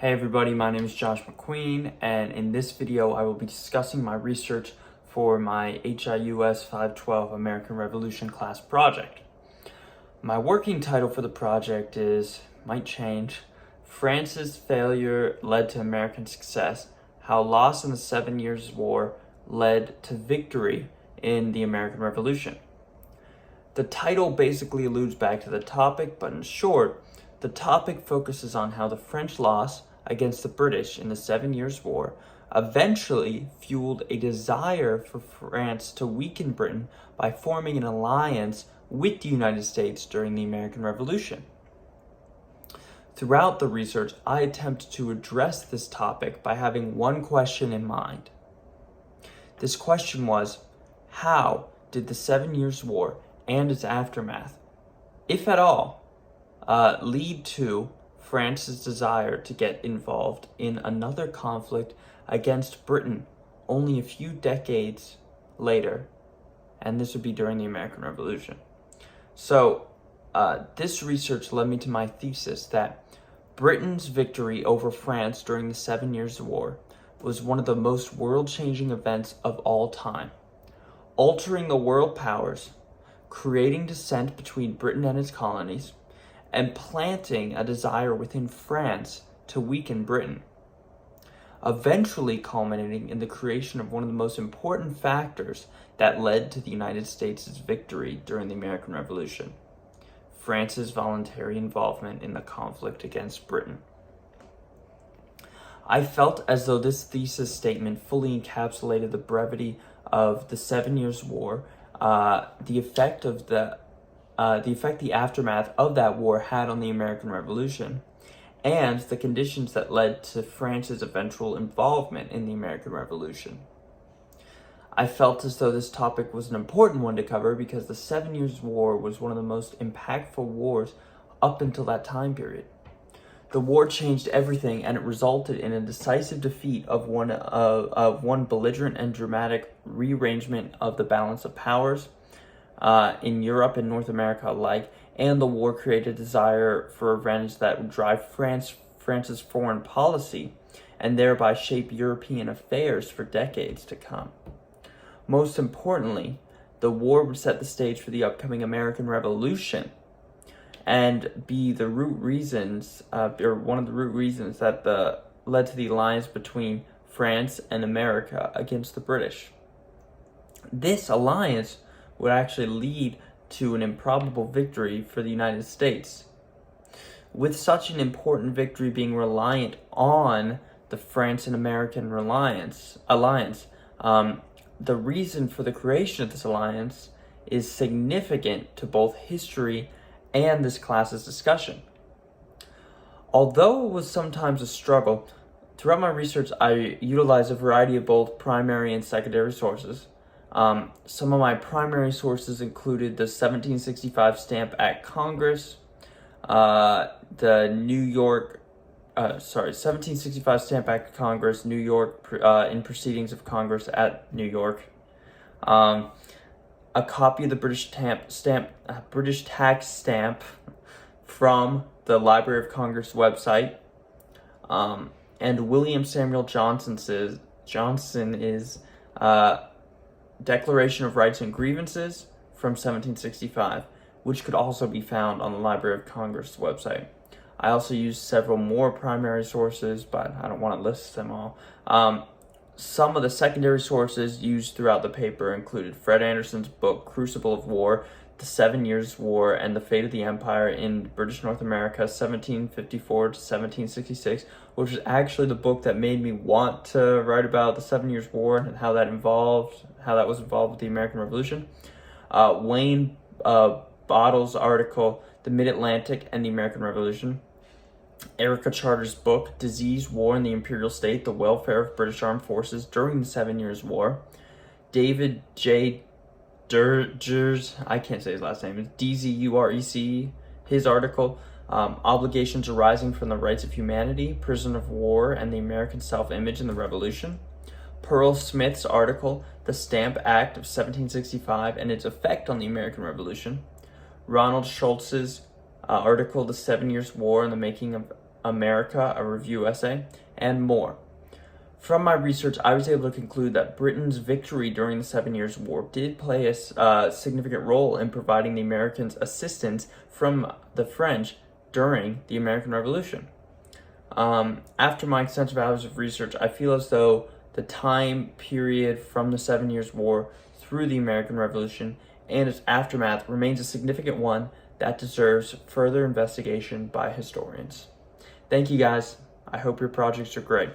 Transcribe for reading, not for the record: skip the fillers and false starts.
Hey everybody, my name is Josh McQueen, and in this video I will be discussing my research for my HIUS512 American Revolution class project. My working title for the project might change, France's Failure Led to American Success, How Loss in the 7 Years' War Led to Victory in the American Revolution. The title basically alludes back to the topic, but in short, the topic focuses on how the French loss against the British in the 7 Years' War eventually fueled a desire for France to weaken Britain by forming an alliance with the United States during the American Revolution. Throughout the research, I attempted to address this topic by having one question in mind. This question was, how did the 7 Years' War and its aftermath, if at all, lead to France's desire to get involved in another conflict against Britain only a few decades later, and this would be during the American Revolution. So this research led me to my thesis that Britain's victory over France during the 7 Years' War was one of the most world-changing events of all time, altering the world powers, creating dissent between Britain and its colonies, and planting a desire within France to weaken Britain, eventually culminating in the creation of one of the most important factors that led to the United States' victory during the American Revolution, France's voluntary involvement in the conflict against Britain. I felt as though this thesis statement fully encapsulated the brevity of the 7 Years' War, the effect the aftermath of that war had on the American Revolution, and the conditions that led to France's eventual involvement in the American Revolution. I felt as though this topic was an important one to cover because the 7 Years' War was one of the most impactful wars up until that time period. The war changed everything, and it resulted in a decisive defeat of one belligerent and dramatic rearrangement of the balance of powers in Europe and North America alike, and the war created a desire for revenge that would drive France's foreign policy and thereby shape European affairs for decades to come. Most importantly, the war would set the stage for the upcoming American Revolution and be the root reasons, or one of the root reasons that led to the alliance between France and America against the British. This alliance would actually lead to an improbable victory for the United States. With such an important victory being reliant on the France and American alliance, the reason for the creation of this alliance is significant to both history and this class's discussion. Although it was sometimes a struggle, throughout my research I utilized a variety of both primary and secondary sources. Some of my primary sources included the 1765 Stamp Act Congress, the 1765 Stamp Act Congress, New York, in Proceedings of Congress at New York, a copy of the British tax stamp from the Library of Congress website, and William Samuel Johnson's Declaration of Rights and Grievances from 1765, which could also be found on the Library of Congress website. I also used several more primary sources, but I don't want to list them all. Some of the secondary sources used throughout the paper included Fred Anderson's book, Crucible of War, The 7 Years' War and the Fate of the Empire in British North America, 1754 to 1766, which is actually the book that made me want to write about the 7 Years' War and how that was involved with the American Revolution. Wayne Bottle's article, The Mid-Atlantic and the American Revolution. Erica Charter's book, Disease, War, and the Imperial State, The Welfare of British Armed Forces During the 7 Years' War. David J. Durz, I can't say his last name, it's D-Z-U-R-E-C, his article, Obligations Arising from the Rights of Humanity, Prison of War, and the American Self-Image in the Revolution. Pearl Smith's article, The Stamp Act of 1765 and Its Effect on the American Revolution. Ronald Schultz's article, The 7 Years' War and the Making of America, a review essay, and more. From my research, I was able to conclude that Britain's victory during the 7 Years' War did play a significant role in providing the Americans assistance from the French during the American Revolution. After my extensive hours of research, I feel as though the time period from the 7 Years' War through the American Revolution and its aftermath remains a significant one that deserves further investigation by historians. Thank you guys. I hope your projects are great.